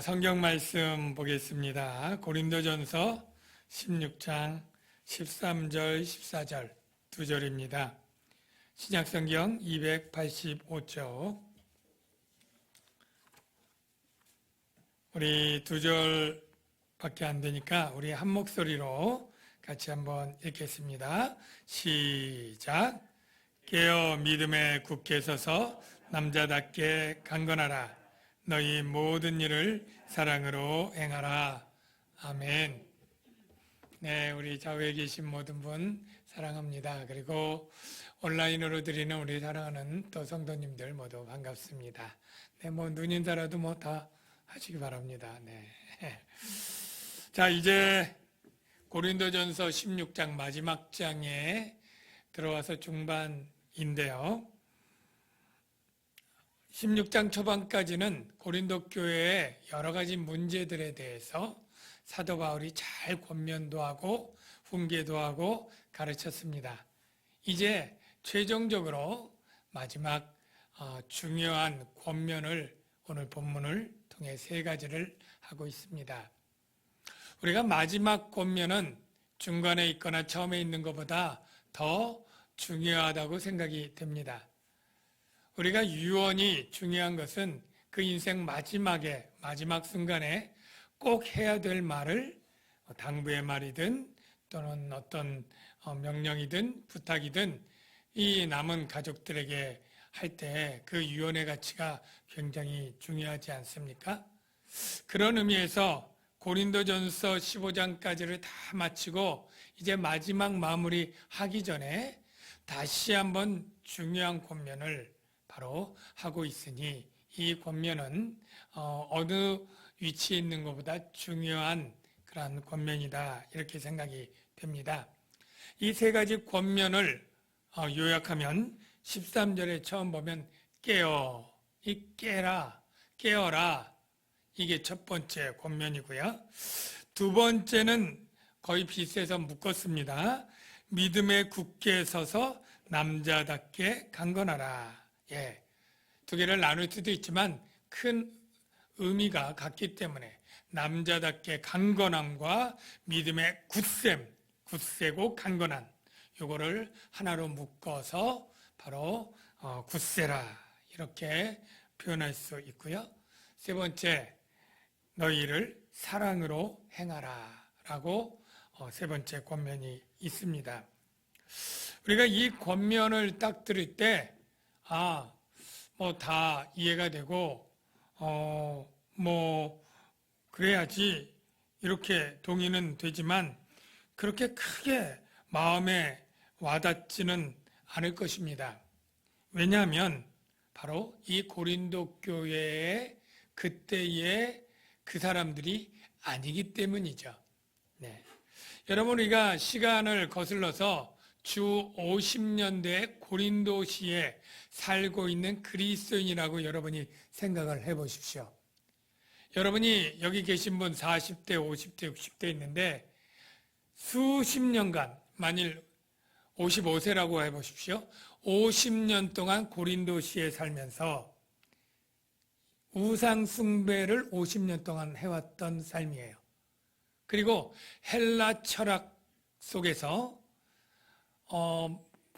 성경 말씀 보겠습니다. 고린도전서 16장 13절, 14절 두 절입니다. 신약성경 285쪽. 우리 두 절밖에 안 되니까 우리 한 목소리로 같이 한번 읽겠습니다. 시작. 깨어 믿음에 굳게 서서 남자답게 강건하라. 너희 모든 일을 사랑으로 행하라. 아멘. 네, 우리 좌우에 계신 모든 분 사랑합니다. 그리고 온라인으로 드리는 우리 사랑하는 또 성도님들 모두 반갑습니다. 네, 눈 인사라도 다 하시기 바랍니다. 네. 자, 이제 고린도전서 16장 마지막 장에 들어와서 중반인데요. 16장 초반까지는 고린도 교회의 여러 가지 문제들에 대해서 사도 바울이 잘 권면도 하고 훈계도 하고 가르쳤습니다. 이제 최종적으로 마지막 중요한 권면을 오늘 본문을 통해 세 가지를 하고 있습니다. 우리가 마지막 권면은 중간에 있거나 처음에 있는 것보다 더 중요하다고 생각이 됩니다. 우리가 유언이 중요한 것은 그 인생 마지막 순간에 꼭 해야 될 말을 당부의 말이든 또는 어떤 명령이든 부탁이든 이 남은 가족들에게 할 때 그 유언의 가치가 굉장히 중요하지 않습니까? 그런 의미에서 고린도전서 15장까지를 다 마치고 이제 마지막 마무리 하기 전에 다시 한번 중요한 권면을 바로 하고 있으니 이 권면은 어느 위치에 있는 것보다 중요한 그런 권면이다 이렇게 생각이 됩니다. 이 세 가지 권면을 요약하면 13절에 처음 보면 깨어, 깨어라 이게 첫 번째 권면이고요. 두 번째는 거의 비슷해서 묶었습니다. 믿음에 굳게 서서 남자답게 강건하라. 예, 두 개를 나눌 수도 있지만 큰 의미가 같기 때문에 남자답게 강건함과 믿음의 굳세고 강건한 요거를 하나로 묶어서 바로 굳세라 이렇게 표현할 수 있고요. 세 번째, 너희를 사랑으로 행하라 라고 세 번째 권면이 있습니다. 우리가 이 권면을 딱 들을 때 다 이해가 되고, 그래야지, 이렇게 동의는 되지만, 그렇게 크게 마음에 와닿지는 않을 것입니다. 왜냐하면, 바로 이 고린도 교회의 그때의 그 사람들이 아니기 때문이죠. 네. 여러분, 우리가 시간을 거슬러서 주 50년대 고린도시에 살고 있는 그리스도인이라고 여러분이 생각을 해보십시오. 여러분이 여기 계신 분 40대, 50대, 60대 있는데 수십 년간, 만일 55세라고 해보십시오. 50년 동안 고린도시에 살면서 우상 숭배를 50년 동안 해왔던 삶이에요. 그리고 헬라 철학 속에서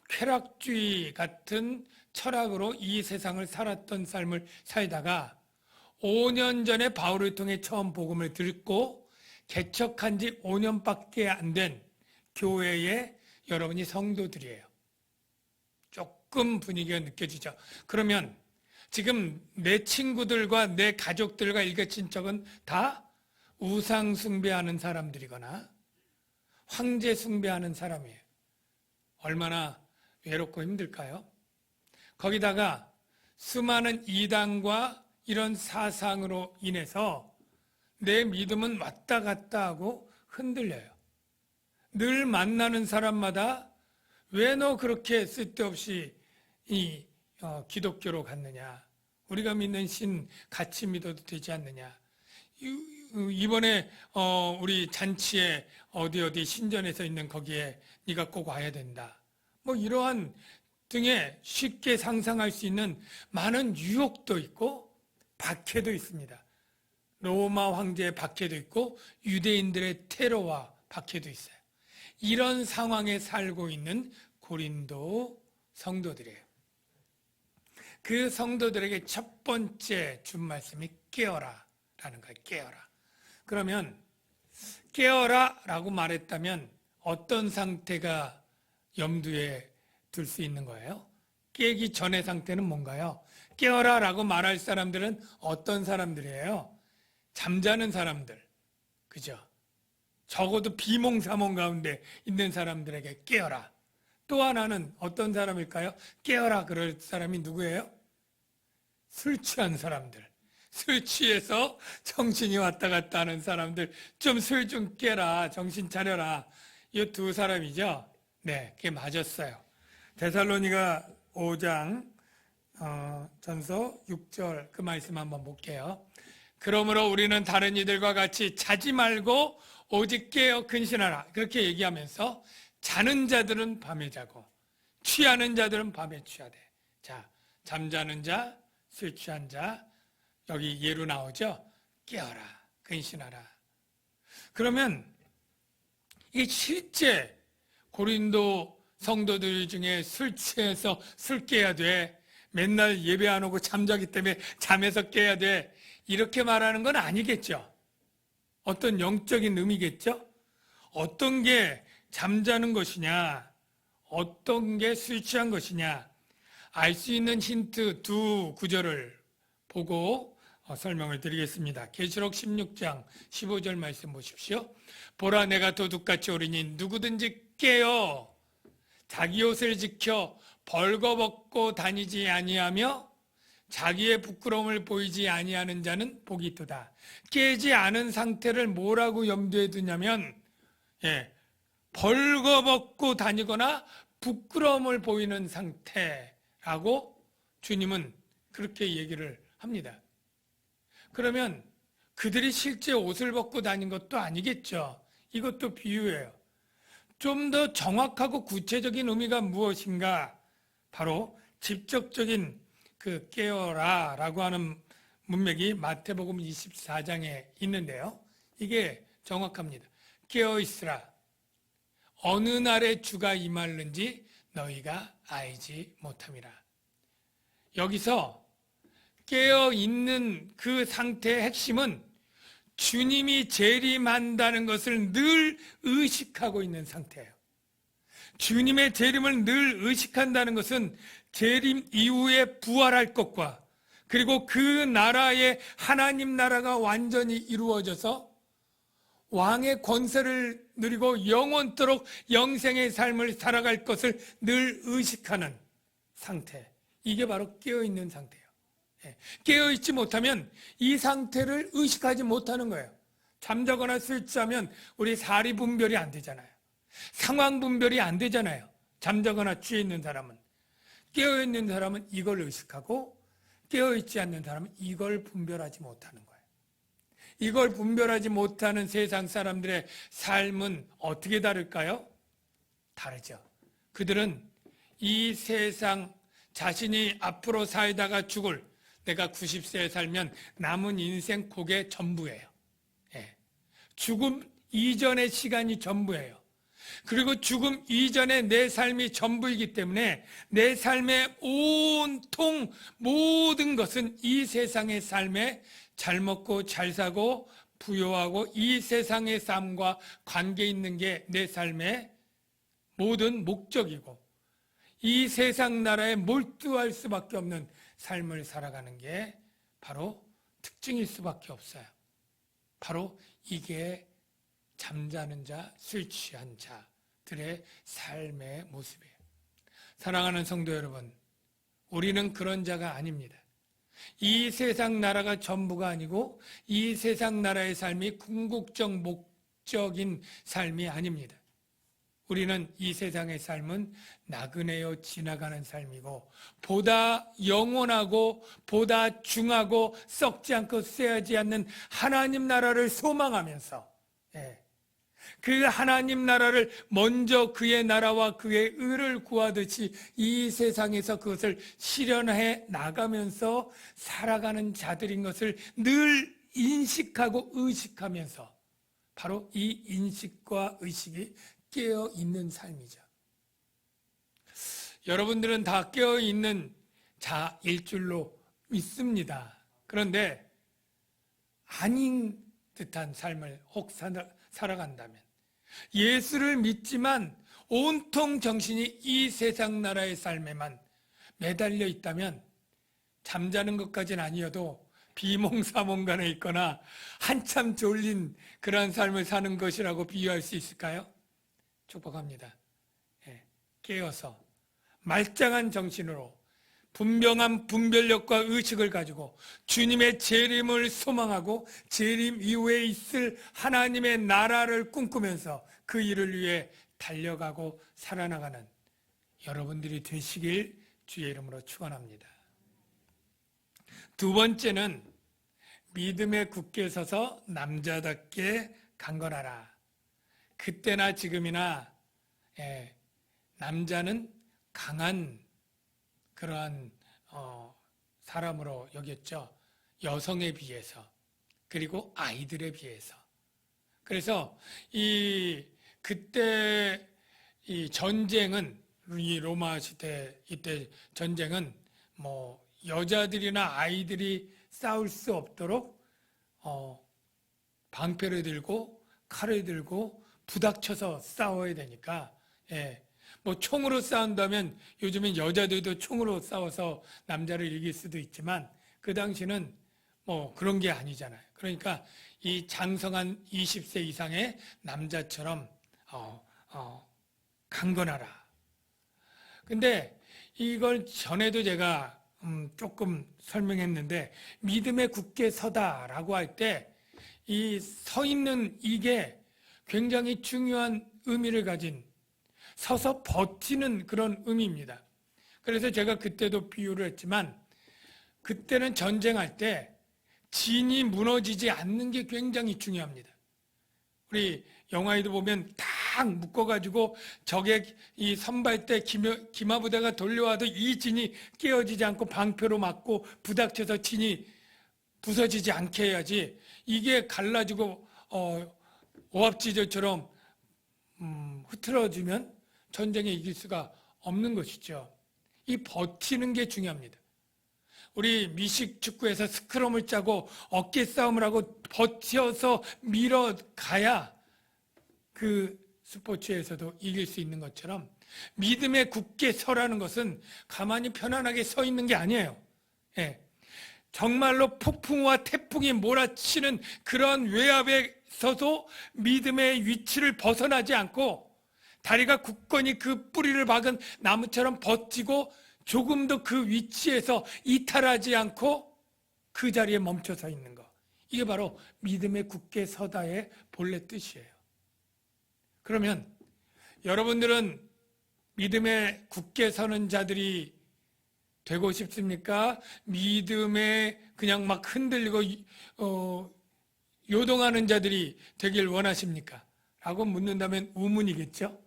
쾌락주의 같은 철학으로 이 세상을 살았던 삶을 살다가 5년 전에 바울을 통해 처음 복음을 듣고 개척한 지 5년밖에 안 된 교회의 여러분이 성도들이에요. 조금 분위기가 느껴지죠. 그러면 지금 내 친구들과 내 가족들과 일가친척은 다 우상 숭배하는 사람들이거나 황제 숭배하는 사람이에요. 얼마나 외롭고 힘들까요? 거기다가 수많은 이단과 이런 사상으로 인해서 내 믿음은 왔다 갔다 하고 흔들려요. 늘 만나는 사람마다 왜 너 그렇게 쓸데없이 기독교로 갔느냐? 우리가 믿는 신 같이 믿어도 되지 않느냐? 이번에 우리 잔치에 어디 신전에서 있는 거기에 네가 꼭 와야 된다. 이러한 등에 쉽게 상상할 수 있는 많은 유혹도 있고 박해도 있습니다. 로마 황제의 박해도 있고 유대인들의 테러와 박해도 있어요. 이런 상황에 살고 있는 고린도 성도들이에요. 그 성도들에게 첫 번째 준 말씀이 깨어라 라는 거예요. 깨어라. 그러면 깨어라 라고 말했다면 어떤 상태가 염두에 둘 수 있는 거예요? 깨기 전의 상태는 뭔가요? 깨어라 라고 말할 사람들은 어떤 사람들이에요? 잠자는 사람들. 그죠? 적어도 비몽사몽 가운데 있는 사람들에게 깨어라. 또 하나는 어떤 사람일까요? 깨어라 그럴 사람이 누구예요? 술 취한 사람들. 술 취해서 정신이 왔다 갔다 하는 사람들. 좀 술 좀 깨라. 정신 차려라. 이 두 사람이죠? 네, 그게 맞았어요. 데살로니가 5장 전서 6절 그 말씀 한번 볼게요. 그러므로 우리는 다른 이들과 같이 자지 말고 오직 깨어 근신하라. 그렇게 얘기하면서 자는 자들은 밤에 자고 취하는 자들은 밤에 취하되. 자, 잠자는 자, 술 취한 자, 여기 예로 나오죠? 깨어라, 근신하라. 그러면 이게 실제 고린도 성도들 중에 술 취해서 술 깨야 돼. 맨날 예배 안 오고 잠자기 때문에 잠에서 깨야 돼. 이렇게 말하는 건 아니겠죠. 어떤 영적인 의미겠죠. 어떤 게 잠자는 것이냐, 어떤 게 술 취한 것이냐, 알 수 있는 힌트 두 구절을 보고 설명을 드리겠습니다. 계시록 16장 15절 말씀 보십시오. 보라, 내가 도둑같이 오리니 누구든지 깨어 자기 옷을 지켜 벌거벗고 다니지 아니하며 자기의 부끄러움을 보이지 아니하는 자는 복이 있도다. 깨지 않은 상태를 뭐라고 염두에 두냐면 벌거벗고 다니거나 부끄러움을 보이는 상태라고 주님은 그렇게 얘기를 합니다. 그러면 그들이 실제 옷을 벗고 다닌 것도 아니겠죠. 이것도 비유예요. 좀 더 정확하고 구체적인 의미가 무엇인가? 바로 직접적인 그 깨어라 라고 하는 문맥이 마태복음 24장에 있는데요. 이게 정확합니다. 깨어 있으라. 어느 날에 주가 임하는지 너희가 알지 못함이라. 여기서 깨어 있는 그 상태의 핵심은 주님이 재림한다는 것을 늘 의식하고 있는 상태예요. 주님의 재림을 늘 의식한다는 것은 재림 이후에 부활할 것과 그리고 그 나라의 하나님 나라가 완전히 이루어져서 왕의 권세를 누리고 영원토록 영생의 삶을 살아갈 것을 늘 의식하는 상태. 이게 바로 깨어있는 상태예요. 깨어있지 못하면 이 상태를 의식하지 못하는 거예요. 잠자거나 술 취하면 우리 사리 분별이 안 되잖아요. 상황 분별이 안 되잖아요. 잠자거나 취해 있는 사람은. 깨어있는 사람은 이걸 의식하고 깨어있지 않는 사람은 이걸 분별하지 못하는 거예요. 이걸 분별하지 못하는 세상 사람들의 삶은 어떻게 다를까요? 다르죠. 그들은 이 세상 자신이 앞으로 살다가 죽을 내가 90세에 살면 남은 인생 그게 전부예요. 죽음 이전의 시간이 전부예요. 그리고 죽음 이전에 내 삶이 전부이기 때문에 내 삶의 온통 모든 것은 이 세상의 삶에 잘 먹고 잘 사고 부유하고 이 세상의 삶과 관계 있는 게 내 삶의 모든 목적이고 이 세상 나라에 몰두할 수밖에 없는 삶을 살아가는 게 바로 특징일 수밖에 없어요. 바로 이게 잠자는 자, 술 취한 자들의 삶의 모습이에요. 사랑하는 성도 여러분, 우리는 그런 자가 아닙니다. 이 세상 나라가 전부가 아니고 이 세상 나라의 삶이 궁극적 목적인 삶이 아닙니다. 우리는 이 세상의 삶은 나그네여 지나가는 삶이고 보다 영원하고 보다 중하고 썩지 않고 쇠하지 않는 하나님 나라를 소망하면서 그 하나님 나라를 먼저 그의 나라와 그의 의를 구하듯이 이 세상에서 그것을 실현해 나가면서 살아가는 자들인 것을 늘 인식하고 의식하면서 바로 이 인식과 의식이 깨어 있는 삶이죠. 여러분들은 다 깨어 있는 자일 줄로 믿습니다. 그런데 아닌 듯한 삶을 혹 살아간다면, 예수를 믿지만 온통 정신이 이 세상 나라의 삶에만 매달려 있다면, 잠자는 것까지는 아니어도 비몽사몽간에 있거나 한참 졸린 그러한 삶을 사는 것이라고 비유할 수 있을까요? 축복합니다. 깨어서 말짱한 정신으로 분명한 분별력과 의식을 가지고 주님의 재림을 소망하고 재림 이후에 있을 하나님의 나라를 꿈꾸면서 그 일을 위해 달려가고 살아나가는 여러분들이 되시길 주의 이름으로 축원합니다. 두 번째는 믿음에 굳게 서서 남자답게 강건하라. 그때나 지금이나 남자는 강한 그러한 사람으로 여겼죠. 여성에 비해서, 그리고 아이들에 비해서. 그래서 그때 이 전쟁은, 이 로마 시대 이때 전쟁은 여자들이나 아이들이 싸울 수 없도록 방패를 들고 칼을 들고 부닥쳐서 싸워야 되니까, 총으로 싸운다면 요즘엔 여자들도 총으로 싸워서 남자를 이길 수도 있지만 그 당시는 그런 게 아니잖아요. 그러니까 이 장성한 20세 이상의 남자처럼 강건하라. 근데 이걸 전에도 제가 조금 설명했는데, 믿음에 굳게 서다라고 할 때 이 서 있는 이게 굉장히 중요한 의미를 가진, 서서 버티는 그런 의미입니다. 그래서 제가 그때도 비유를 했지만, 그때는 전쟁할 때 진이 무너지지 않는 게 굉장히 중요합니다. 우리 영화에도 보면 탁 묶어가지고 적의 이 선발대 기마부대가 돌려와도 이 진이 깨어지지 않고 방패로 막고 부닥쳐서 진이 부서지지 않게 해야지, 이게 갈라지고 오합지졸처럼 흐트러지면 전쟁에 이길 수가 없는 것이죠. 이 버티는 게 중요합니다. 우리 미식 축구에서 스크럼을 짜고 어깨 싸움을 하고 버텨서 밀어가야 그 스포츠에서도 이길 수 있는 것처럼, 믿음에 굳게 서라는 것은 가만히 편안하게 서 있는 게 아니에요. 정말로 폭풍과 태풍이 몰아치는 그런 외압에서도 믿음의 위치를 벗어나지 않고 다리가 굳건히 그 뿌리를 박은 나무처럼 버티고 조금도 그 위치에서 이탈하지 않고 그 자리에 멈춰서 있는 것. 이게 바로 믿음에 굳게 서다의 본래 뜻이에요. 그러면 여러분들은 믿음에 굳게 서는 자들이 되고 싶습니까? 믿음에 그냥 막 흔들리고 요동하는 자들이 되길 원하십니까? 라고 묻는다면 우문이겠죠?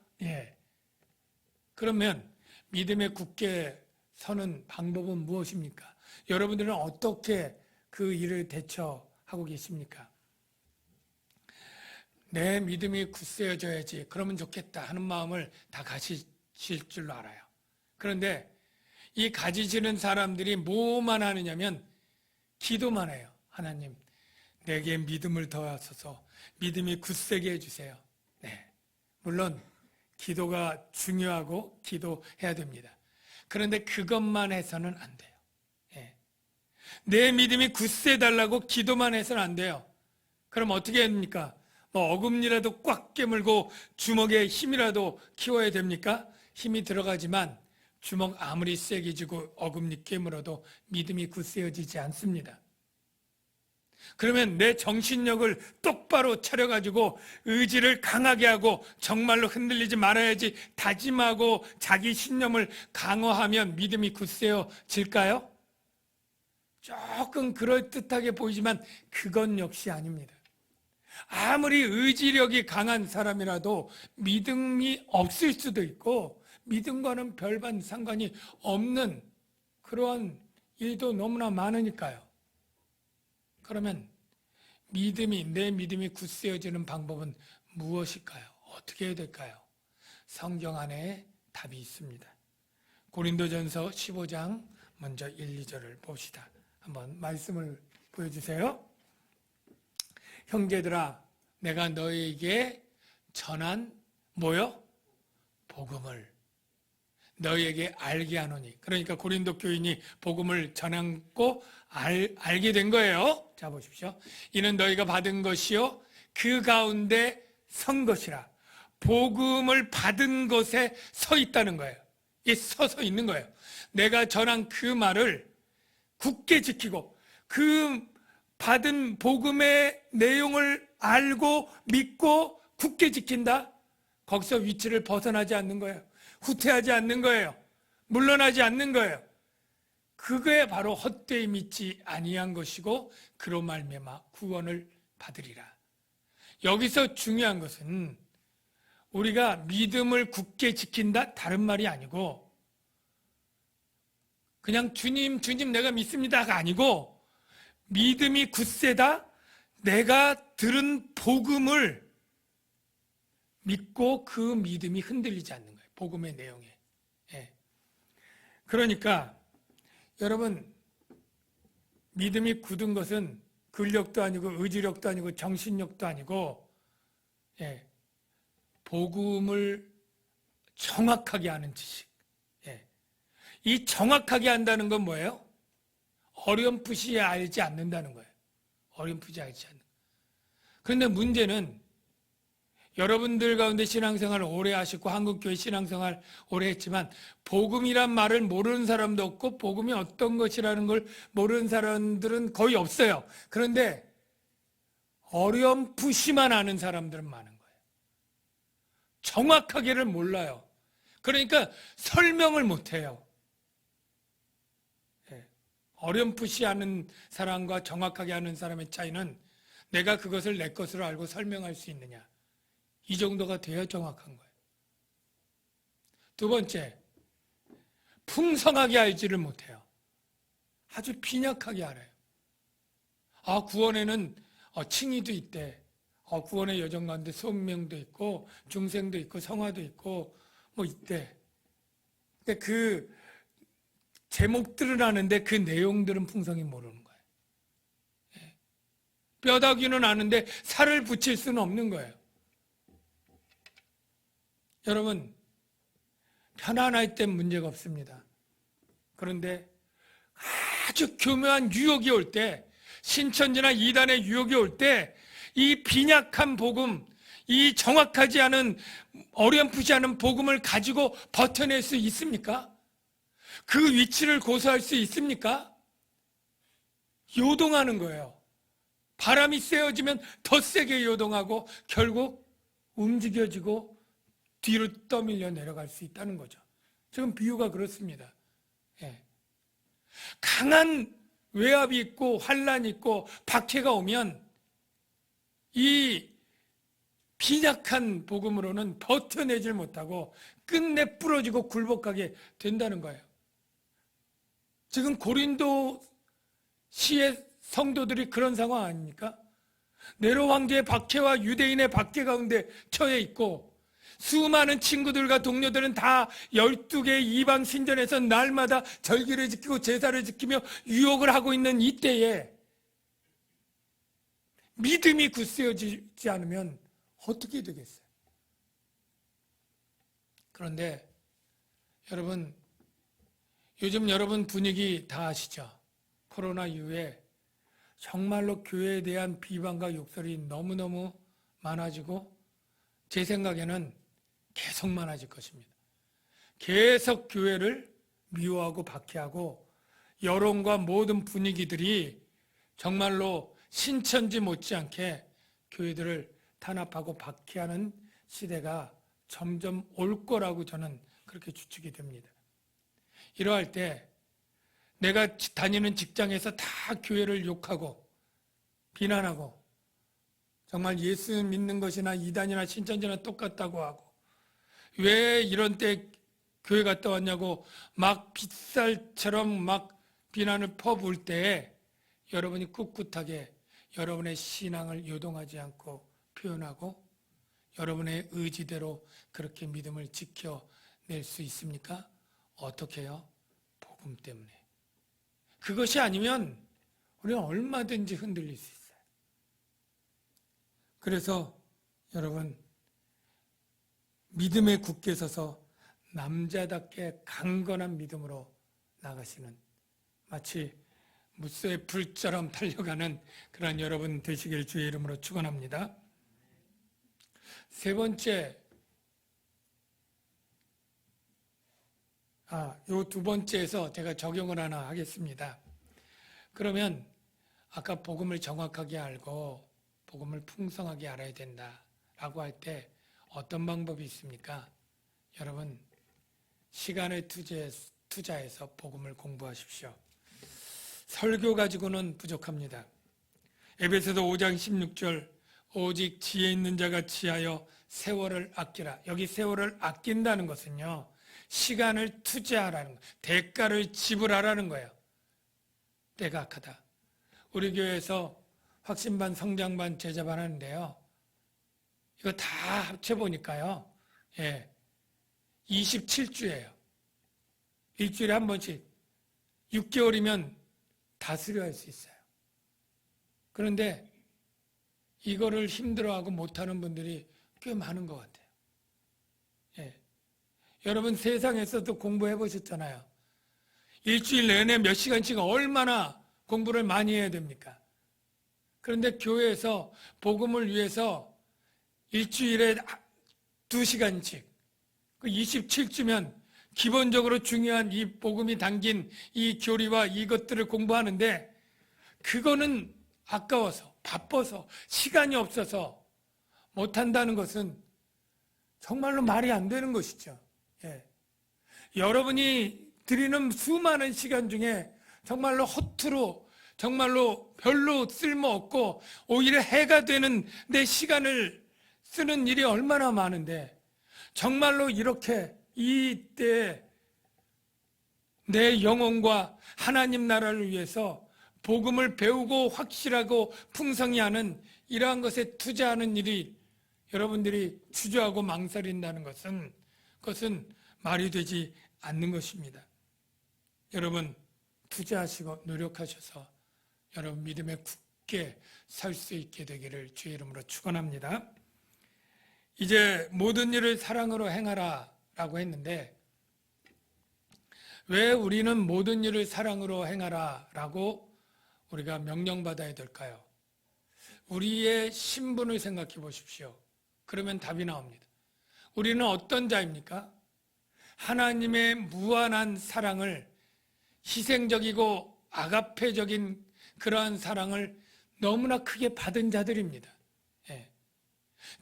그러면 믿음에 굳게 서는 방법은 무엇입니까? 여러분들은 어떻게 그 일을 대처하고 계십니까? 내 믿음이 굳세어져야지, 그러면 좋겠다 하는 마음을 다 가지실 줄로 알아요. 그런데 이 가지시는 사람들이 뭐만 하느냐면 기도만 해요. 하나님, 내게 믿음을 더하소서, 믿음이 굳세게 해주세요. 물론 기도가 중요하고 기도해야 됩니다. 그런데 그것만 해서는 안 돼요. 내 믿음이 굳세달라고 기도만 해서는 안 돼요. 그럼 어떻게 합니까? 어금니라도 꽉 깨물고 주먹에 힘이라도 키워야 됩니까? 힘이 들어가지만 주먹 아무리 세게 쥐고 어금니 깨물어도 믿음이 굳세어지지 않습니다. 그러면 내 정신력을 똑바로 차려가지고 의지를 강하게 하고 정말로 흔들리지 말아야지 다짐하고 자기 신념을 강화하면 믿음이 굳세어질까요? 조금 그럴듯하게 보이지만 그건 역시 아닙니다. 아무리 의지력이 강한 사람이라도 믿음이 없을 수도 있고 믿음과는 별반 상관이 없는 그러한 일도 너무나 많으니까요. 그러면 내 믿음이 굳세어지는 방법은 무엇일까요? 어떻게 해야 될까요? 성경 안에 답이 있습니다. 고린도전서 15장 먼저 1, 2절을 봅시다. 한번 말씀을 보여주세요. 형제들아, 내가 너희에게 전한 뭐요? 복음을 너희에게 알게 하노니. 그러니까 고린도 교인이 복음을 전하고 알게 된 거예요. 자, 보십시오. 이는 너희가 받은 것이요 그 가운데 선 것이라. 복음을 받은 것에 서 있다는 거예요. 이 서서 있는 거예요. 내가 전한 그 말을 굳게 지키고 그 받은 복음의 내용을 알고 믿고 굳게 지킨다. 거기서 위치를 벗어나지 않는 거예요. 후퇴하지 않는 거예요. 물러나지 않는 거예요. 그게 바로 헛되이 믿지 아니한 것이고 그로 말미암아 구원을 받으리라. 여기서 중요한 것은 우리가 믿음을 굳게 지킨다 다른 말이 아니고 그냥 주님 내가 믿습니다가 아니고 믿음이 굳세다. 내가 들은 복음을 믿고 그 믿음이 흔들리지 않는 거예요. 복음의 내용에. 예. 그러니까 여러분 믿음이 굳은 것은 근력도 아니고 의지력도 아니고 정신력도 아니고 예. 복음을 정확하게 아는 지식. 예. 이 정확하게 한다는 건 뭐예요? 어렴풋이 알지 않는다는 거예요. 어렴풋이 알지 않는. 그런데 문제는 여러분들 가운데 신앙생활을 오래 하시고 한국교회 신앙생활 오래 했지만 복음이란 말을 모르는 사람도 없고 복음이 어떤 것이라는 걸 모르는 사람들은 거의 없어요. 그런데 어렴풋이만 아는 사람들은 많은 거예요. 정확하게를 몰라요. 그러니까 설명을 못해요. 어렴풋이 아는 사람과 정확하게 아는 사람의 차이는 내가 그것을 내 것으로 알고 설명할 수 있느냐. 이 정도가 돼야 정확한 거예요. 두 번째, 풍성하게 알지를 못해요. 아주 빈약하게 알아요. 아, 구원에는 칭의도 있대. 구원의 여정 가운데 소명도 있고 중생도 있고 성화도 있고 뭐 있대. 근데 그 제목들은 아는데 그 내용들은 풍성히 모르는 거예요. 뼈다귀는 아는데 살을 붙일 수는 없는 거예요. 여러분, 편안할 땐 문제가 없습니다. 그런데 아주 교묘한 유혹이 올 때, 신천지나 이단의 유혹이 올 때, 이 빈약한 복음, 이 정확하지 않은 어렴풋이 않은 복음을 가지고 버텨낼 수 있습니까? 그 위치를 고수할 수 있습니까? 요동하는 거예요. 바람이 세어지면 더 세게 요동하고 결국 움직여지고 뒤로 떠밀려 내려갈 수 있다는 거죠. 지금 비유가 그렇습니다. 예. 강한 외압이 있고 환란이 있고 박해가 오면 이 빈약한 복음으로는 버텨내질 못하고 끝내 부러지고 굴복하게 된다는 거예요. 지금 고린도 시의 성도들이 그런 상황 아닙니까? 네로 황제의 박해와 유대인의 박해 가운데 처해 있고 수많은 친구들과 동료들은 다 12개의 이방 신전에서 날마다 절기를 지키고 제사를 지키며 유혹을 하고 있는 이때에 믿음이 굳세어지지 않으면 어떻게 되겠어요? 그런데 여러분, 요즘 여러분 분위기 다 아시죠? 코로나 이후에 정말로 교회에 대한 비방과 욕설이 너무너무 많아지고 제 생각에는 계속 많아질 것입니다. 계속 교회를 미워하고 박해하고 여론과 모든 분위기들이 정말로 신천지 못지않게 교회들을 탄압하고 박해하는 시대가 점점 올 거라고 저는 그렇게 추측이 됩니다. 이러할 때 내가 다니는 직장에서 다 교회를 욕하고 비난하고 정말 예수 믿는 것이나 이단이나 신천지나 똑같다고 하고 왜 이런 때 교회 갔다 왔냐고 막 빗살처럼 막 비난을 퍼부을 때 여러분이 꿋꿋하게 여러분의 신앙을 요동하지 않고 표현하고 여러분의 의지대로 그렇게 믿음을 지켜낼 수 있습니까? 어떻게 해요? 복음 때문에. 그것이 아니면 우리는 얼마든지 흔들릴 수 있어요. 그래서 여러분, 믿음에 굳게 서서 남자답게 강건한 믿음으로 나가시는, 마치 무쇠의 불처럼 달려가는 그런 여러분 되시길 주의 이름으로 축원합니다. 세 번째, 요 두 번째에서 제가 적용을 하나 하겠습니다. 그러면 아까 복음을 정확하게 알고 복음을 풍성하게 알아야 된다라고 할 때 어떤 방법이 있습니까? 여러분, 시간을 투자해서 복음을 공부하십시오. 설교 가지고는 부족합니다. 에베소서 5장 16절, 오직 지혜 있는 자가 지하여 세월을 아끼라. 여기 세월을 아낀다는 것은요, 시간을 투자하라는 거예요. 대가를 지불하라는 거예요. 때가 악하다. 우리 교회에서 확신반, 성장반, 제자반 하는데요, 이거 다 합쳐보니까요, 27주예요. 일주일에 한 번씩 6개월이면 다 수료할 수 있어요. 그런데 이거를 힘들어하고 못하는 분들이 꽤 많은 것 같아요. 여러분, 세상에서도 공부해 보셨잖아요. 일주일 내내 몇 시간씩 얼마나 공부를 많이 해야 됩니까? 그런데 교회에서 복음을 위해서 일주일에 2시간씩, 27주면 기본적으로 중요한 이 복음이 담긴 이 교리와 이것들을 공부하는데, 그거는 아까워서, 바빠서, 시간이 없어서 못한다는 것은 정말로 말이 안 되는 것이죠. 여러분이 드리는 수많은 시간 중에 정말로 허투루, 정말로 별로 쓸모없고 오히려 해가 되는 내 시간을 쓰는 일이 얼마나 많은데, 정말로 이렇게 이때 내 영혼과 하나님 나라를 위해서 복음을 배우고 확실하고 풍성히 하는 이러한 것에 투자하는 일이 여러분들이 주저하고 망설인다는 그것은 말이 되지 않는 것입니다. 여러분, 투자하시고 노력하셔서 여러분 믿음에 굳게 설 수 있게 되기를 주의 이름으로 축원합니다. 이제 모든 일을 사랑으로 행하라 라고 했는데, 왜 우리는 모든 일을 사랑으로 행하라 라고 우리가 명령받아야 될까요? 우리의 신분을 생각해 보십시오. 그러면 답이 나옵니다. 우리는 어떤 자입니까? 하나님의 무한한 사랑을, 희생적이고 아가페적인 그러한 사랑을 너무나 크게 받은 자들입니다.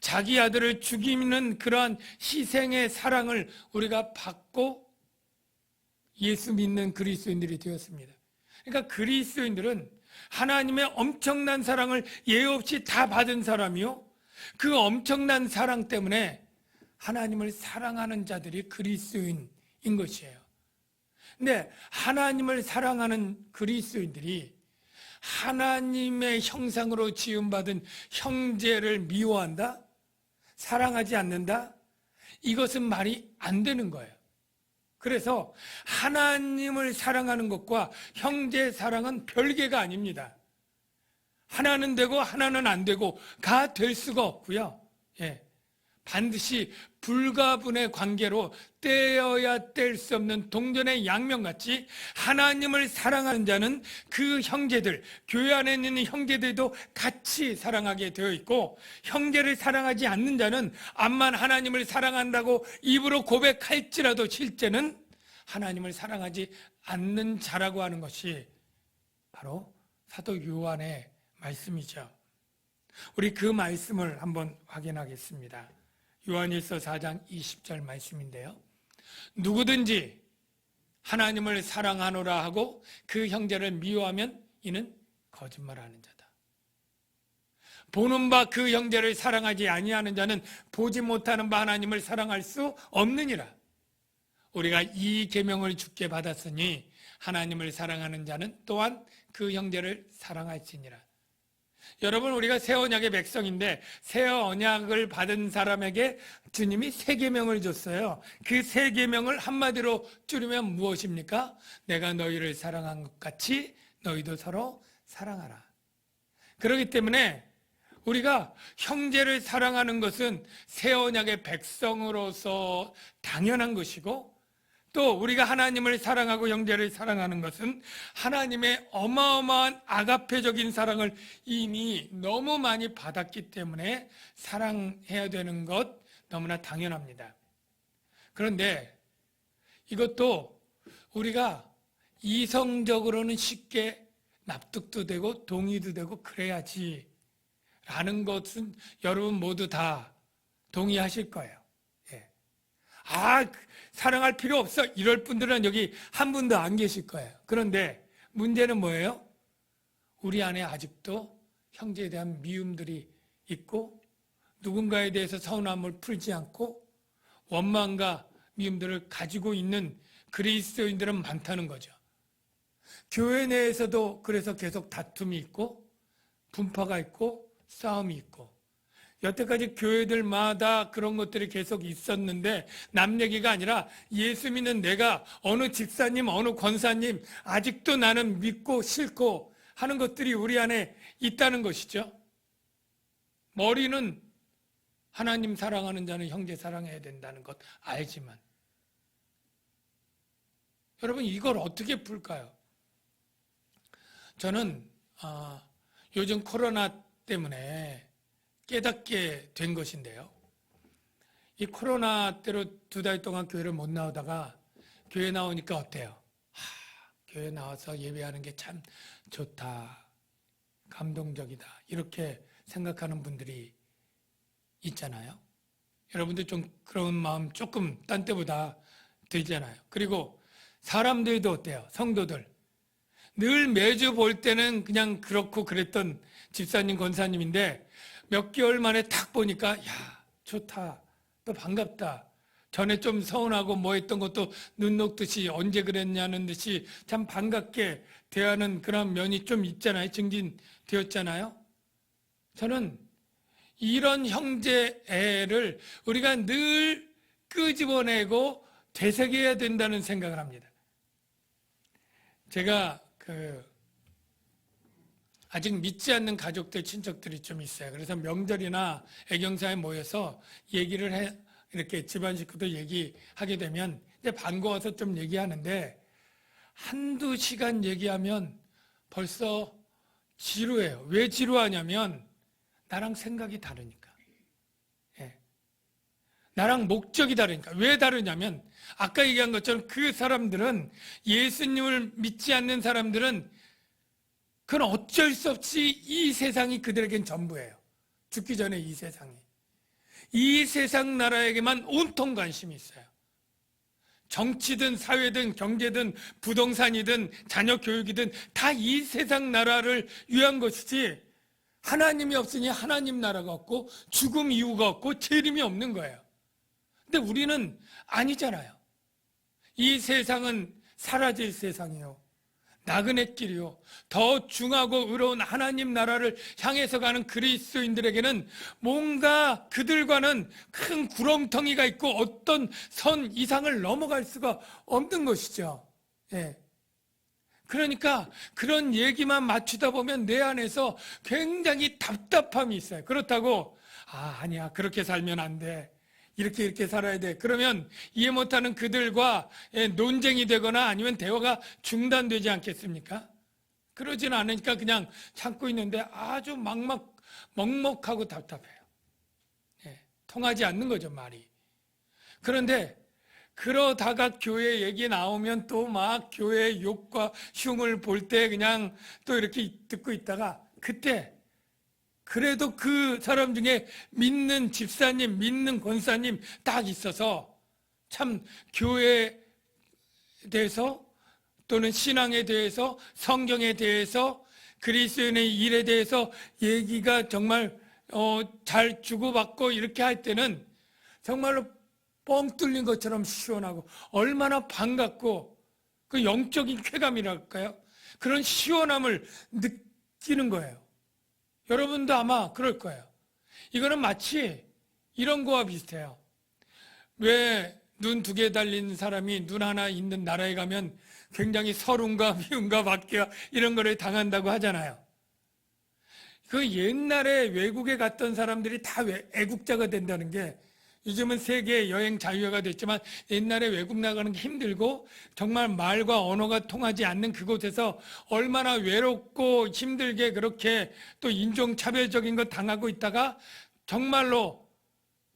자기 아들을 죽이는 그러한 희생의 사랑을 우리가 받고 예수 믿는 그리스도인들이 되었습니다. 그러니까 그리스도인들은 하나님의 엄청난 사랑을 예외 없이 다 받은 사람이요, 그 엄청난 사랑 때문에 하나님을 사랑하는 자들이 그리스도인인 것이에요. 근데 하나님을 사랑하는 그리스도인들이 하나님의 형상으로 지음받은 형제를 미워한다? 사랑하지 않는다? 이것은 말이 안 되는 거예요. 그래서 하나님을 사랑하는 것과 형제 사랑은 별개가 아닙니다. 하나는 되고 하나는 안 되고 가 될 수가 없고요. 반드시 불가분의 관계로 떼어야 뗄 수 없는 동전의 양면같이 하나님을 사랑하는 자는 그 형제들, 교회 안에 있는 형제들도 같이 사랑하게 되어 있고, 형제를 사랑하지 않는 자는 암만 하나님을 사랑한다고 입으로 고백할지라도 실제는 하나님을 사랑하지 않는 자라고 하는 것이 바로 사도 요한의 말씀이죠. 우리 그 말씀을 한번 확인하겠습니다. 요한일서 4장 20절 말씀인데요, 누구든지 하나님을 사랑하노라 하고 그 형제를 미워하면 이는 거짓말하는 자다. 보는 바 그 형제를 사랑하지 아니하는 자는 보지 못하는 바 하나님을 사랑할 수 없느니라. 우리가 이 계명을 주께 받았으니 하나님을 사랑하는 자는 또한 그 형제를 사랑할지니라. 여러분, 우리가 새 언약의 백성인데 새 언약을 받은 사람에게 주님이 새 계명을 줬어요. 그 새 계명을 한마디로 줄이면 무엇입니까? 내가 너희를 사랑한 것 같이 너희도 서로 사랑하라. 그렇기 때문에 우리가 형제를 사랑하는 것은 새 언약의 백성으로서 당연한 것이고, 또 우리가 하나님을 사랑하고 형제를 사랑하는 것은 하나님의 어마어마한 아가페적인 사랑을 이미 너무 많이 받았기 때문에 사랑해야 되는 것 너무나 당연합니다. 그런데 이것도 우리가 이성적으로는 쉽게 납득도 되고 동의도 되고 그래야지 라는 것은 여러분 모두 다 동의하실 거예요. 사랑할 필요 없어 이럴 분들은 여기 한 분도 안 계실 거예요. 그런데 문제는 뭐예요? 우리 안에 아직도 형제에 대한 미움들이 있고, 누군가에 대해서 서운함을 풀지 않고 원망과 미움들을 가지고 있는 그리스도인들은 많다는 거죠. 교회 내에서도 그래서 계속 다툼이 있고 분파가 있고 싸움이 있고, 여태까지 교회들마다 그런 것들이 계속 있었는데 남 얘기가 아니라 예수 믿는 내가 어느 집사님, 어느 권사님 아직도 나는 믿고 싫고 하는 것들이 우리 안에 있다는 것이죠. 머리는 하나님 사랑하는 자는 형제 사랑해야 된다는 것 알지만, 여러분 이걸 어떻게 풀까요? 저는 요즘 코로나 때문에 깨닫게 된 것인데요. 이 코로나 때로 2달 동안 교회를 못 나오다가 교회 나오니까 어때요? 교회 나와서 예배하는 게 참 좋다, 감동적이다, 이렇게 생각하는 분들이 있잖아요. 여러분들 좀 그런 마음 조금 딴 때보다 들잖아요. 그리고 사람들도 어때요? 성도들. 늘 매주 볼 때는 그냥 그렇고 그랬던 집사님, 권사님인데 몇 개월 만에 탁 보니까 좋다, 또 반갑다, 전에 좀 서운하고 뭐 했던 것도 눈 녹듯이 언제 그랬냐는 듯이 참 반갑게 대하는 그런 면이 좀 있잖아요. 증진되었잖아요. 저는 이런 형제애를 우리가 늘 끄집어내고 되새겨야 된다는 생각을 합니다. 제가 아직 믿지 않는 가족들, 친척들이 좀 있어요. 그래서 명절이나 애경사에 모여서 얘기를 이렇게 집안 식구들 얘기하게 되면 이제 반가워서 좀 얘기하는데, 한두 시간 얘기하면 벌써 지루해요. 왜 지루하냐면 나랑 생각이 다르니까. 나랑 목적이 다르니까. 왜 다르냐면 아까 얘기한 것처럼 그 사람들은, 예수님을 믿지 않는 사람들은 그건 어쩔 수 없이 이 세상이 그들에겐 전부예요. 죽기 전에 이 세상이. 이 세상 나라에게만 온통 관심이 있어요. 정치든 사회든 경제든 부동산이든 자녀 교육이든 다 이 세상 나라를 위한 것이지, 하나님이 없으니 하나님 나라가 없고 죽음 이유가 없고 재림이 없는 거예요. 근데 우리는 아니잖아요. 이 세상은 사라질 세상이요, 나그네 길이요, 더 중하고 의로운 하나님 나라를 향해서 가는 그리스도인들에게는 뭔가 그들과는 큰 구렁텅이가 있고 어떤 선 이상을 넘어갈 수가 없는 것이죠. 그러니까 그런 얘기만 맞추다 보면 내 안에서 굉장히 답답함이 있어요. 그렇다고 아니야, 그렇게 살면 안 돼, 이렇게 살아야 돼, 그러면 이해 못하는 그들과 논쟁이 되거나 아니면 대화가 중단되지 않겠습니까? 그러진 않으니까 그냥 참고 있는데 아주 먹먹하고 답답해요. 통하지 않는 거죠, 말이. 그런데 그러다가 교회 얘기 나오면 또 막 교회의 욕과 흉을 볼 때 그냥 또 이렇게 듣고 있다가, 그때 그래도 그 사람 중에 믿는 집사님, 믿는 권사님 딱 있어서 참 교회에 대해서 또는 신앙에 대해서, 성경에 대해서, 그리스도인의 일에 대해서 얘기가 정말 잘 주고받고 이렇게 할 때는 정말로 뻥 뚫린 것처럼 시원하고 얼마나 반갑고, 그 영적인 쾌감이랄까요? 그런 시원함을 느끼는 거예요. 여러분도 아마 그럴 거예요. 이거는 마치 이런 거와 비슷해요. 왜 눈 2개 달린 사람이 눈 하나 있는 나라에 가면 굉장히 서름과 미움과 박해와 이런 거를 당한다고 하잖아요. 그 옛날에 외국에 갔던 사람들이 다 애국자가 된다는 게, 요즘은 세계 여행 자유화가 됐지만 옛날에 외국 나가는 게 힘들고 정말 말과 언어가 통하지 않는 그곳에서 얼마나 외롭고 힘들게 그렇게 또 인종차별적인 거 당하고 있다가 정말로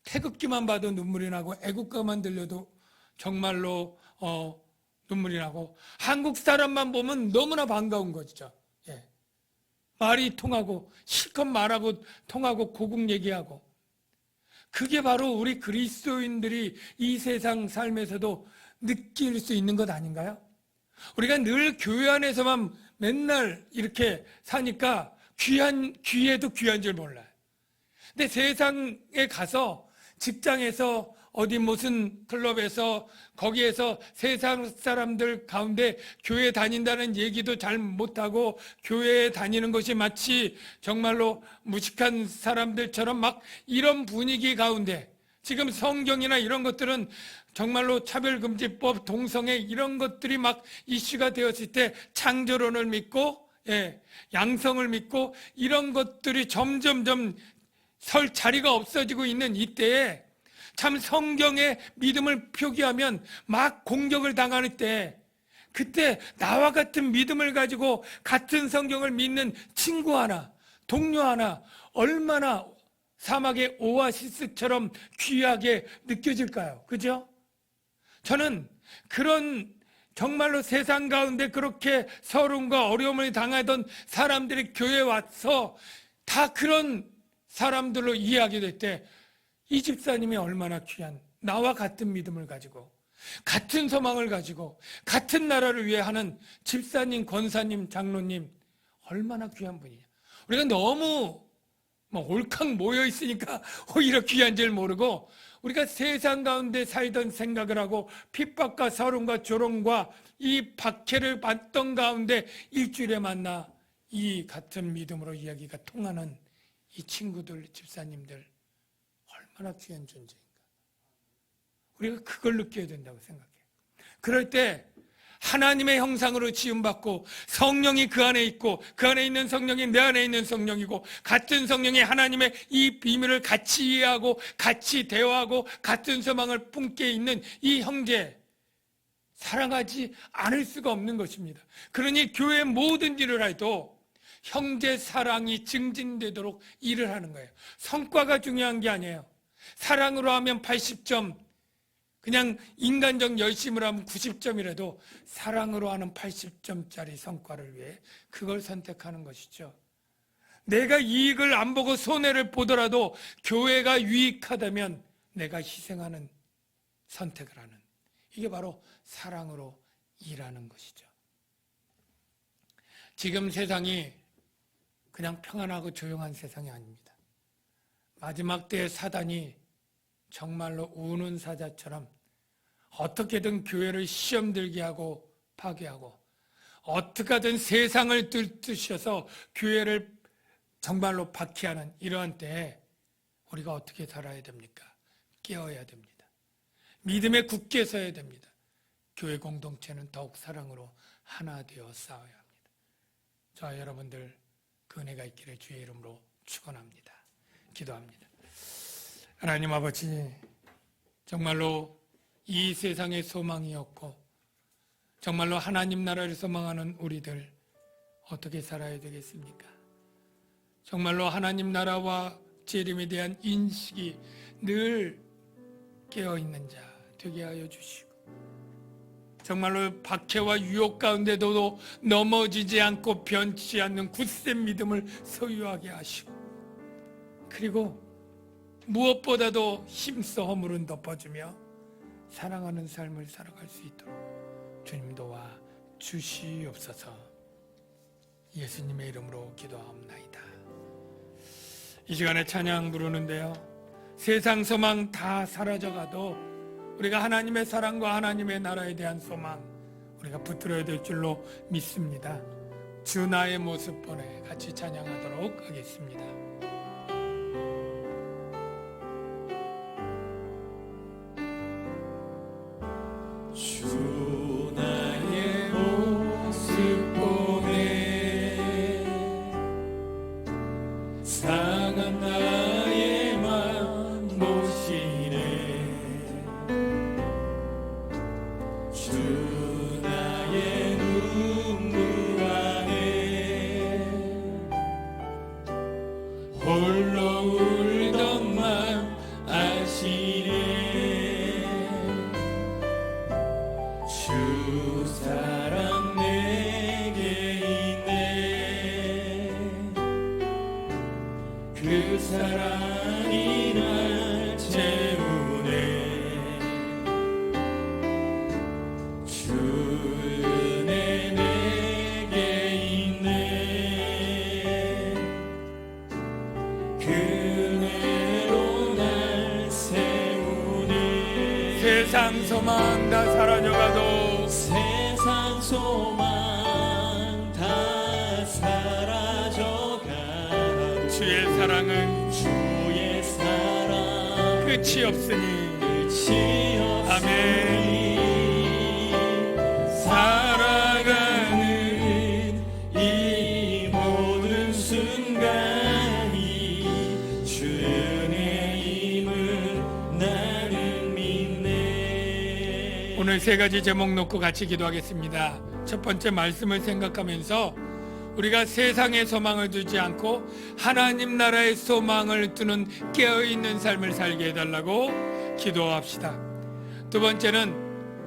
태극기만 봐도 눈물이 나고 애국가만 들려도 정말로 눈물이 나고, 한국 사람만 보면 너무나 반가운 거죠. 예. 말이 통하고 실컷 말하고 통하고 고국 얘기하고, 그게 바로 우리 그리스도인들이 이 세상 삶에서도 느낄 수 있는 것 아닌가요? 우리가 늘 교회 안에서만 맨날 이렇게 사니까 귀해도 귀한 줄 몰라요. 근데 세상에 가서, 직장에서, 어디 무슨 클럽에서, 거기에서 세상 사람들 가운데 교회 다닌다는 얘기도 잘 못하고 교회에 다니는 것이 마치 정말로 무식한 사람들처럼 막 이런 분위기 가운데, 지금 성경이나 이런 것들은 정말로 차별금지법, 동성애 이런 것들이 막 이슈가 되었을 때 창조론을 믿고, 양성을 믿고 이런 것들이 점점점 설 자리가 없어지고 있는 이때에 참 성경의 믿음을 표기하면 막 공격을 당하는 때, 그때 나와 같은 믿음을 가지고 같은 성경을 믿는 친구 하나, 동료 하나 얼마나 사막의 오아시스처럼 귀하게 느껴질까요? 그죠? 저는 그런 정말로 세상 가운데 그렇게 서름과 어려움을 당하던 사람들이 교회에 와서 다 그런 사람들로 이해하게 될 때, 이 집사님이 얼마나 귀한, 나와 같은 믿음을 가지고 같은 소망을 가지고 같은 나라를 위해 하는 집사님, 권사님, 장로님 얼마나 귀한 분이냐. 우리가 너무 올칵 모여 있으니까 오히려 귀한 줄 모르고, 우리가 세상 가운데 살던 생각을 하고 핍박과 서름과 조롱과 이 박해를 받던 가운데 일주일에 만나 이 같은 믿음으로 이야기가 통하는 이 친구들, 집사님들 얼마나 귀한 존재인가. 우리가 그걸 느껴야 된다고 생각해요. 그럴 때 하나님의 형상으로 지음받고 성령이 그 안에 있고 그 안에 있는 성령이 내 안에 있는 성령이고, 같은 성령이 하나님의 이 비밀을 같이 이해하고 같이 대화하고 같은 소망을 품게 있는 이 형제, 사랑하지 않을 수가 없는 것입니다. 그러니 교회 모든 일을 해도 형제 사랑이 증진되도록 일을 하는 거예요. 성과가 중요한 게 아니에요. 사랑으로 하면 80점, 그냥 인간적 열심을 하면 90점이라도 사랑으로 하는 80점짜리 성과를 위해 그걸 선택하는 것이죠. 내가 이익을 안 보고 손해를 보더라도 교회가 유익하다면 내가 희생하는 선택을 하는, 이게 바로 사랑으로 일하는 것이죠. 지금 세상이 그냥 평안하고 조용한 세상이 아닙니다. 마지막 때의 사단이 정말로 우는 사자처럼 어떻게든 교회를 시험 들게 하고 파괴하고, 어떻게든 세상을 들뜨셔서 교회를 정말로 박해하는 이러한 때에 우리가 어떻게 살아야 됩니까? 깨어야 됩니다. 믿음에 굳게 서야 됩니다. 교회 공동체는 더욱 사랑으로 하나 되어 싸워야 합니다. 자, 여러분들 그 은혜가 있기를 주의 이름으로 축원합니다. 기도합니다. 하나님 아버지, 정말로 이 세상의 소망이었고 정말로 하나님 나라를 소망하는 우리들 어떻게 살아야 되겠습니까? 정말로 하나님 나라와 재림에 대한 인식이 늘 깨어있는 자 되게 하여 주시고, 정말로 박해와 유혹 가운데도 넘어지지 않고 변치 않는 굳센 믿음을 소유하게 하시고, 그리고 무엇보다도 힘써 허물은 덮어주며 사랑하는 삶을 살아갈 수 있도록 주님 도와 주시옵소서. 예수님의 이름으로 기도하옵나이다. 이 시간에 찬양 부르는데요, 세상 소망 다 사라져가도 우리가 하나님의 사랑과 하나님의 나라에 대한 소망 우리가 붙들어야 될 줄로 믿습니다. 주 나의 모습 보내 같이 찬양하도록 하겠습니다. 주 나의 모습 보내 상한 나의 맘 모시네 주 나의 눈물 안에 홀로 울던 맘 아시네 주 사랑 내게 있네 그 사랑이 날 채우네 주 은혜 내게 있네 그 은혜로 날 세우네 세상 소망 다 사라져가도 세상 소망 다 사라져가도 주의 사랑은 주의 사랑 끝이 없으니 끝이 없으니 살아가는 이 모든 순간이 주 은혜임을 나는 믿네 오늘 세 가지 제목 놓고 같이 기도하겠습니다. 첫 번째 말씀을 생각하면서 우리가 세상의 소망을 두지 않고 하나님 나라의 소망을 두는 깨어있는 삶을 살게 해달라고 기도합시다. 두 번째는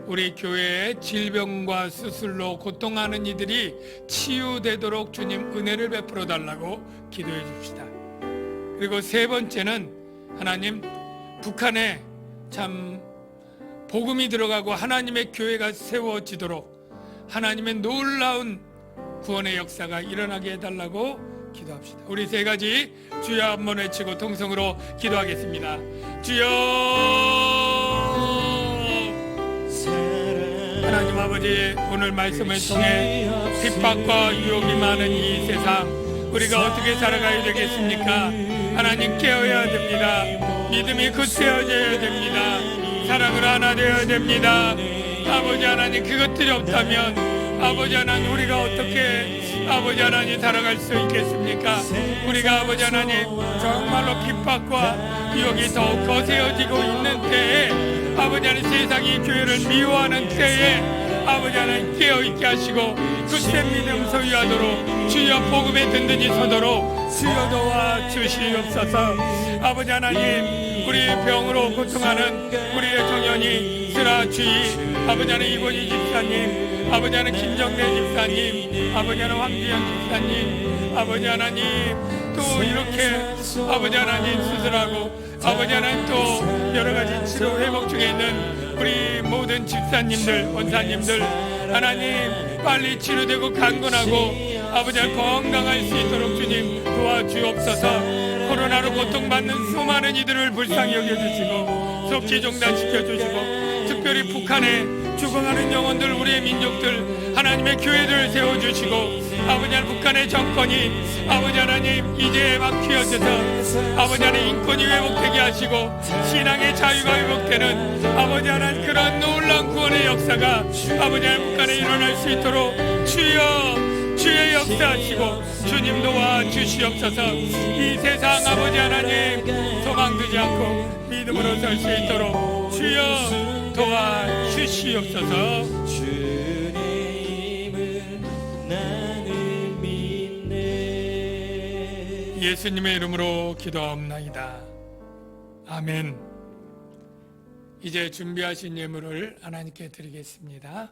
우리 교회의 질병과 수술로 고통하는 이들이 치유되도록 주님 은혜를 베풀어 달라고 기도해 줍시다. 그리고 세 번째는 하나님 북한에 참 복음이 들어가고 하나님의 교회가 세워지도록 하나님의 놀라운 구원의 역사가 일어나게 해달라고 기도합시다. 우리 세 가지 주여 한번 외치고 통성으로 기도하겠습니다. 주여 하나님 아버지 오늘 말씀을 통해 핍박과 유혹이 많은 이 세상 우리가 어떻게 살아가야 되겠습니까? 하나님 깨어야 됩니다. 믿음이 굳세어져야 됩니다. 사랑을 하나 되어야 됩니다. 아버지 하나님 그것들이 없다면 아버지 하나님 우리가 어떻게 아버지 하나님 살아갈 수 있겠습니까? 우리가 아버지 하나님 정말로 핍박과 유혹이 더욱 거세어지고 있는 때에 아버지 하나님 세상이 교회를 미워하는 때에 아버지 하나님 깨어있게 하시고 굳센 믿음 소유하도록 주여 복음에 든든히 서도록 주여 도와 주시옵소서. 아버지 하나님 우리 병으로 고통하는 우리의 청년이 쓰라 주의 아버지 하나님 이건희 집사님 아버지 하나님 김정래 집사님 아버지 하나님 황주영 집사님 아버지 하나님 또 이렇게 아버지 하나님 수술하고 아버지 하나님 또 여러가지 치료 회복 중에 있는 우리 모든 집사님들 원사님들 하나님 빨리 치료되고 강건하고 아버지 하나님 건강할 수 있도록 주님 도와주옵소서. 코로나로 고통받는 수많은 이들을 불쌍히 여겨주시고 속히 종단시켜주시고 특별히 북한에 죽어가는 영혼들 우리의 민족들 하나님의 교회들을 세워주시고 아버지 하나님 북한의 정권이 아버지 하나님 이제 막 휘어져서 아버지 하나님 인권이 회복되게 하시고 신앙의 자유가 회복되는 아버지 하나님 그런 놀라운 구원의 역사가 아버지 하나님 북한에 일어날 수 있도록 주의 역사하시고 주님 도와주시옵소서. 이 세상 아버지 하나님 소망 두지 않고 믿음으로 설 수 있도록 주여 도와주시옵소서. 주의 힘을 나는 믿네 예수님의 이름으로 기도하옵나이다. 아멘. 이제 준비하신 예물을 하나님께 드리겠습니다.